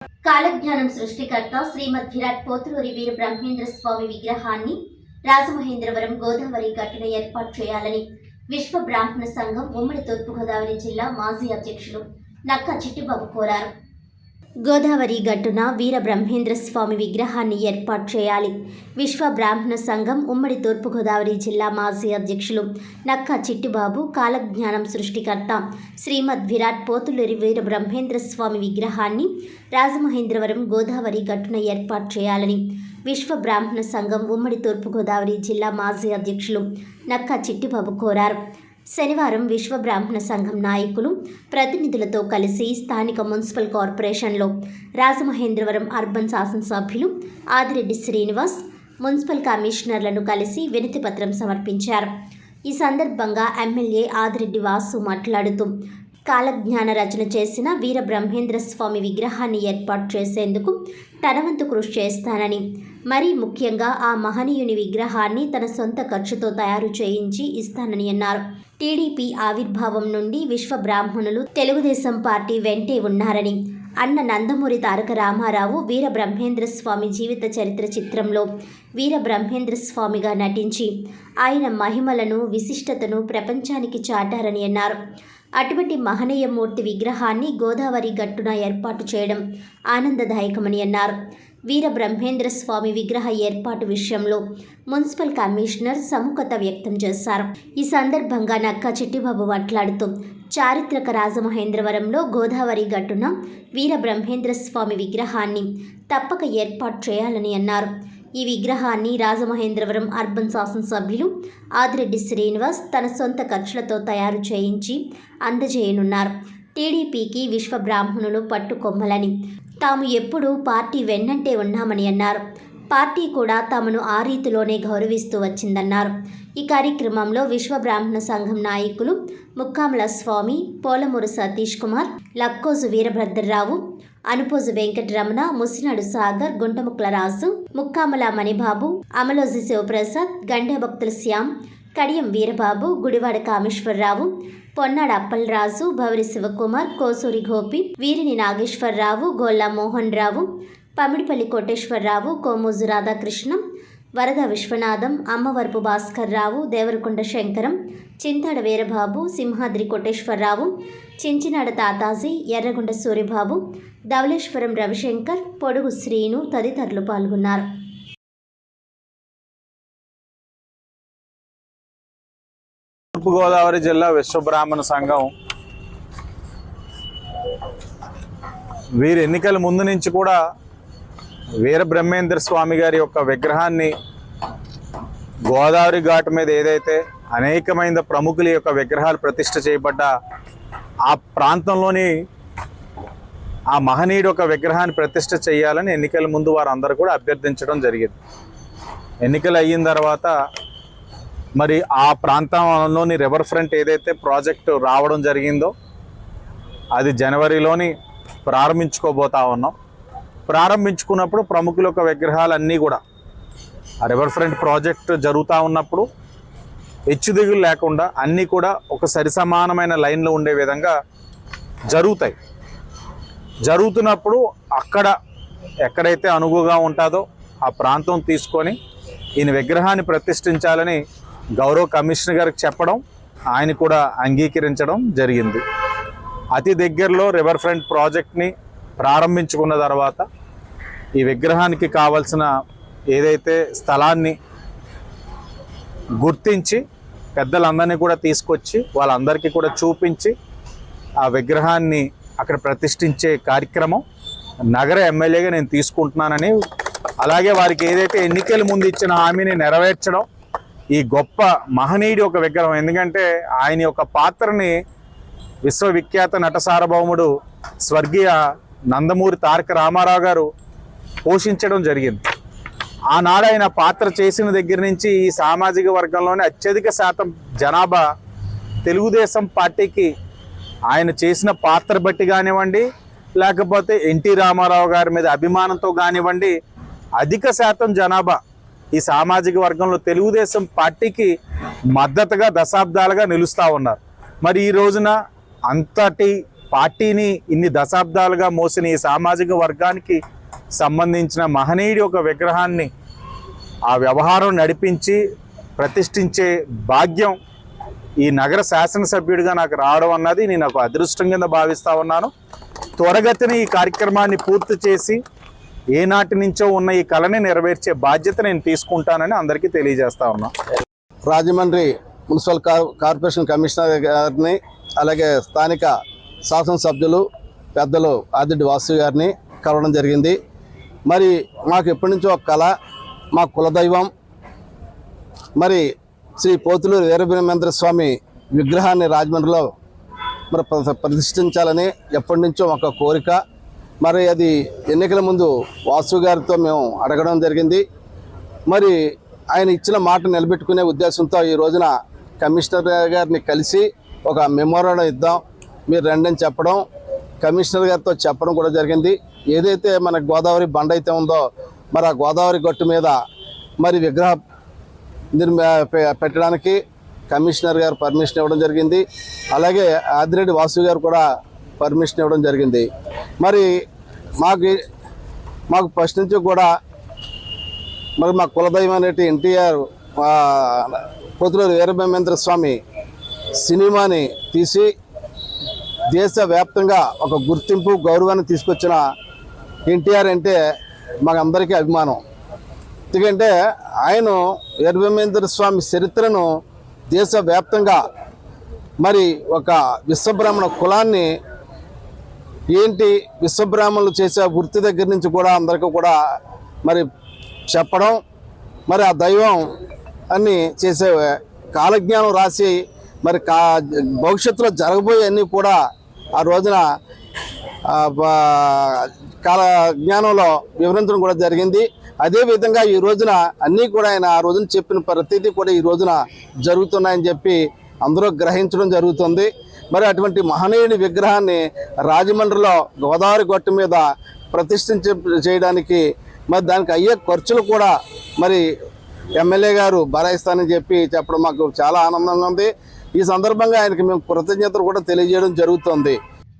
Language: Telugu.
కాలజ్ఞానం సృష్టికర్త శ్రీమద్ విరాట్ పోతులూరి వీర బ్రహ్మేంద్ర స్వామి విగ్రహాన్ని రాజమహేంద్రవరం గోదావరి గట్టున ఏర్పాటు చేయాలని విశ్వ బ్రాహ్మణ సంఘం ఉమ్మడి తూర్పుగోదావరి జిల్లా మాజీ అధ్యక్షులు నక్కా చిట్టిబాబు కోరారు. గోదావరి గట్టున వీర బ్రహ్మేంద్ర స్వామి విగ్రహాన్ని ఏర్పాటు చేయాలి. విశ్వ బ్రాహ్మణ సంఘం ఉమ్మడి తూర్పుగోదావరి జిల్లా మాజీ అధ్యక్షులు నక్కా చిట్టిబాబు కాలజ్ఞానం సృష్టికర్త శ్రీమద్ విరాట్ పోతులూరి వీర బ్రహ్మేంద్ర స్వామి విగ్రహాన్ని రాజమహేంద్రవరం గోదావరి గట్టున ఏర్పాటు చేయాలని విశ్వ బ్రాహ్మణ సంఘం ఉమ్మడి తూర్పుగోదావరి జిల్లా మాజీ అధ్యక్షులు నక్కా చిట్టిబాబు కోరారు. శనివారం విశ్వ బ్రాహ్మణ సంఘం నాయకులు ప్రతినిధులతో కలిసి స్థానిక మున్సిపల్ కార్పొరేషన్లో రాజమహేంద్రవరం అర్బన్ శాసనసభ్యులు ఆదిరెడ్డి శ్రీనివాస్, మున్సిపల్ కమిషనర్లను కలిసి వినతిపత్రం సమర్పించారు. ఈ సందర్భంగా ఎమ్మెల్యే ఆదిరెడ్డి వాసు మాట్లాడుతూ కాలజ్ఞాన రచన చేసిన వీర బ్రహ్మేంద్ర స్వామి విగ్రహాన్ని ఏర్పాటు చేసేందుకు తన వంతు కృషి చేస్తానని, మరీ ముఖ్యంగా ఆ మహనీయుని విగ్రహాన్ని తన సొంత ఖర్చుతో తయారు చేయించి ఇస్తానని అన్నారు. టీడీపీ ఆవిర్భావం నుండి విశ్వ బ్రాహ్మణులు తెలుగుదేశం పార్టీ వెంటే ఉన్నారని, అన్న నందమూరి తారక రామారావు వీర బ్రహ్మేంద్ర స్వామి జీవిత చరిత్ర చిత్రంలో వీర బ్రహ్మేంద్ర స్వామిగా నటించి ఆయన మహిమలను విశిష్టతను ప్రపంచానికి చాటారని అన్నారు. అటువంటి మహనీయ మూర్తి విగ్రహాన్ని గోదావరి గట్టున ఏర్పాటు చేయడం ఆనందదాయకమని అన్నారు. వీర బ్రహ్మేంద్ర స్వామి విగ్రహ ఏర్పాటు విషయంలో మున్సిపల్ కమిషనర్ సముఖత వ్యక్తం చేశారు. ఈ సందర్భంగా నక్కా చిట్టిబాబు మాట్లాడుతూ చారిత్రక రాజమహేంద్రవరంలో గోదావరి గట్టున వీర బ్రహ్మేంద్ర స్వామి విగ్రహాన్ని తప్పక ఏర్పాటు చేయాలని అన్నారు. ఈ విగ్రహాన్ని రాజమహేంద్రవరం అర్బన్ శాసనసభ్యులు ఆదిరెడ్డి శ్రీనివాస్ తన సొంత ఖర్చులతో తయారు చేయించి అందజేయనున్నారు. టీడీపీకి విశ్వ బ్రాహ్మణులు పట్టుకొమ్మలని, తాము ఎప్పుడూ పార్టీ వెన్నంటే ఉన్నామని అన్నారు. పార్టీ కూడా తమను ఆ రీతిలోనే గౌరవిస్తూ వచ్చిందన్నారు. ఈ కార్యక్రమంలో విశ్వ బ్రాహ్మణ సంఘం నాయకులు ముక్కామల స్వామి, పోలమూరు సతీష్ కుమార్, లక్కోజు వీరభద్రరావు, అనుపోజు వెంకటరమణ, ముసినాడు సాగర్, గుంటముక్కల రాజు, ముక్కామల మణిబాబు, అమలోజి శివప్రసాద్, గండే భక్తుల శ్యామ్, కడియం వీరబాబు, గుడివాడ కామేశ్వరరావు, పొన్నాడ అప్పలరాజు, భవరి శివకుమార్, కోసూరి గోపి, వీరిని నాగేశ్వరరావు, గోల్లా మోహన్ రావు, పమిడిపల్లి కోటేశ్వరరావు, కోమోజు రాధాకృష్ణ, వరద విశ్వనాథం, అమ్మవరపు భాస్కర్ రావు, దేవరకొండ శంకరం, చింతాడ వీరబాబు, సింహాద్రి కోటేశ్వరరావు, చించినాడ తాతాజీ, ఎర్రగొండ సూర్యబాబు, ధవళేశ్వరం రవిశంకర్, పొడుగు శ్రీను తదితరులు పాల్గొన్నారు. తూర్పుగోదావరి జిల్లా విశ్వబ్రాహ్మణ సంఘం వీరి ఎన్నికల ముందు నుంచి కూడా వీర బ్రహ్మేంద్ర స్వామి గారి యొక్క విగ్రహాన్ని గోదావరి ఘాట్ మీద ఏదైతే అనేకమైన ప్రముఖుల యొక్క విగ్రహాలు ప్రతిష్ఠ చేయబడ్డ ఆ ప్రాంతంలోని ఆ మహనీయుడు ఒక విగ్రహాన్ని ప్రతిష్ఠ చేయాలని ఎన్నికల ముందు వారందరూ కూడా అభ్యర్థించడం జరిగింది. ఎన్నికలు అయిన తర్వాత మరి ఆ ప్రాంతంలోని రివర్ ఫ్రంట్ ఏదైతే ప్రాజెక్టు రావడం జరిగిందో అది జనవరిలోని ప్రారంభించుకోబోతా ఉన్నాం. ప్రారంభించుకున్నప్పుడు ప్రముఖుల యొక్క విగ్రహాలన్నీ కూడా ఆ రివర్ ఫ్రంట్ ప్రాజెక్టు జరుగుతూ ఉన్నప్పుడు హెచ్చుదిగులు లేకుండా అన్నీ కూడా ఒక సరిసమానమైన లైన్లో ఉండే విధంగా జరుగుతాయి. జరుగుతున్నప్పుడు అక్కడ ఎక్కడైతే అనువుగా ఉంటుందో ఆ ప్రాంతం తీసుకొని ఈయన విగ్రహాన్ని ప్రతిష్ఠించాలని గౌరవ కమిషనర్ గారికి చెప్పడం, ఆయన కూడా అంగీకరించడం జరిగింది. అతి దగ్గరలో రివర్ ఫ్రంట్ ప్రాజెక్ట్ని ప్రారంభించుకున్న తర్వాత ఈ విగ్రహానికి కావాల్సిన ఏదైతే స్థలాన్ని గుర్తించి పెద్దలందరినీ కూడా తీసుకొచ్చి వాళ్ళందరికీ కూడా చూపించి ఆ విగ్రహాన్ని అక్కడ ప్రతిష్ఠించే కార్యక్రమం నగర ఎమ్మెల్యేగా నేను తీసుకుంటున్నానని, అలాగే వారికి ఏదైతే ఎన్నికల ముందు ఇచ్చిన హామీని నెరవేర్చడం, ఈ గొప్ప మహనీయుడి ఒక విగ్రహం, ఎందుకంటే ఆయన యొక్క పాత్రని విశ్వవిఖ్యాత నట సార్వభౌముడు స్వర్గీయ నందమూరి తారక రామారావు గారు పోషించడం జరిగింది. ఆనాడు ఆయన పాత్ర చేసిన దగ్గర నుంచి ఈ సామాజిక వర్గంలోనే అత్యధిక శాతం జనాభా తెలుగుదేశం పార్టీకి ఆయన చేసిన పాత్ర బట్టి కానివ్వండి, లేకపోతే ఎన్టీ రామారావు గారి మీద అభిమానంతో కానివ్వండి, అధిక శాతం జనాభా ఈ సామాజిక వర్గంలో తెలుగుదేశం పార్టీకి మద్దతుగా దశాబ్దాలుగా నిలుస్తూ ఉన్నారు. మరి ఈ రోజున అంతటి పార్టీని ఇన్ని దశాబ్దాలుగా మోసిన ఈ సామాజిక వర్గానికి సంబంధించిన మహనీయుడి ఒక విగ్రహాన్ని ఆ వ్యవహారం నడిపించి ప్రతిష్ఠించే భాగ్యం ఈ నగర శాసనసభ్యుడిగా నాకు రావడం అన్నది నేను ఒక అదృష్టం కింద భావిస్తా ఉన్నాను. త్వరగతిన ఈ కార్యక్రమాన్ని పూర్తి చేసి ఏనాటి నుంచో ఉన్న ఈ కళని నెరవేర్చే బాధ్యత నేను తీసుకుంటానని అందరికీ తెలియజేస్తా ఉన్నా. రాజమండ్రి మున్సిపల్ కార్పొరేషన్ కమిషనర్ గారిని, అలాగే స్థానిక శాసనసభ్యులు పెద్దలు ఆదిరెడ్డి వాసు గారిని కలవడం జరిగింది. మరి మాకు ఎప్పటి నుంచో ఒక కళ, మా కులదైవం మరి శ్రీ పోతులూరి వీరబ్రహ్మేంద్ర స్వామి విగ్రహాన్ని రాజమండ్రిలో మరి ప్రతిష్ఠించాలని ఎప్పటి నుంచో ఒక కోరిక. మరి అది ఎన్నికల ముందు వాసు గారితో మేము అడగడం జరిగింది. మరి ఆయన ఇచ్చిన మాట నిలబెట్టుకునే ఉద్దేశంతో ఈ రోజున కమిషనర్ గారిని కలిసి ఒక మెమోరాండం ఇద్దాం, మీరు రండి అని చెప్పడం, కమిషనర్ గారితో చెప్పడం కూడా జరిగింది. ఏదైతే మన గోదావరి బండ అయితే ఉందో మరి ఆ గోదావరి గట్టు మీద మరి విగ్రహ పెట్టడానికి కమిషనర్ గారు పర్మిషన్ ఇవ్వడం జరిగింది. అలాగే ఆదిరెడ్డి వాసు గారు కూడా పర్మిషన్ ఇవ్వడం జరిగింది. మరి మాకు ఫస్ట్ నుంచి కూడా మరి మా కులదైవం అనేటి ఎన్టీఆర్ పోతులూరి వీరబ్రహ్మేంద్ర స్వామి సినిమాని తీసి దేశవ్యాప్తంగా ఒక గుర్తింపు గౌరవాన్ని తీసుకొచ్చిన ఎన్టీఆర్ అంటే మాకందరికీ అభిమానం. ఎందుకంటే ఆయన వీరబ్రహ్మేంద్ర స్వామి చరిత్రను దేశవ్యాప్తంగా మరి ఒక విశ్వబ్రాహ్మణ కులాన్ని ఏంటి విశ్వబ్రాహ్మణులు చేసే వృత్తి దగ్గర నుంచి కూడా అందరికీ కూడా మరి చెప్పడం, మరి ఆ దైవం అన్ని చేసే కాలజ్ఞానం రాసి మరి భవిష్యత్తులో జరగబోయే అన్నీ కూడా ఆ రోజున కాల జ్ఞానంలో వివరించడం కూడా జరిగింది. అదేవిధంగా ఈ రోజున అన్నీ కూడా ఆయన ఆ రోజున చెప్పిన ప్రతిదీ కూడా ఈ రోజున జరుగుతున్నాయని చెప్పి అందరూ గ్రహించడం జరుగుతుంది. మరి అటువంటి మహనీయుడి విగ్రహాన్ని రాజమండ్రిలో గోదావరి గట్టు మీద చేయడానికి మరి దానికి అయ్యే ఖర్చులు కూడా మరి ఎమ్మెల్యే గారు భరాయిస్తానని చెప్పడం మాకు చాలా ఆనందంగా ఉంది. ఈ సందర్భంగా ఆయనకి మేము కృతజ్ఞతలు కూడా తెలియజేయడం జరుగుతుంది.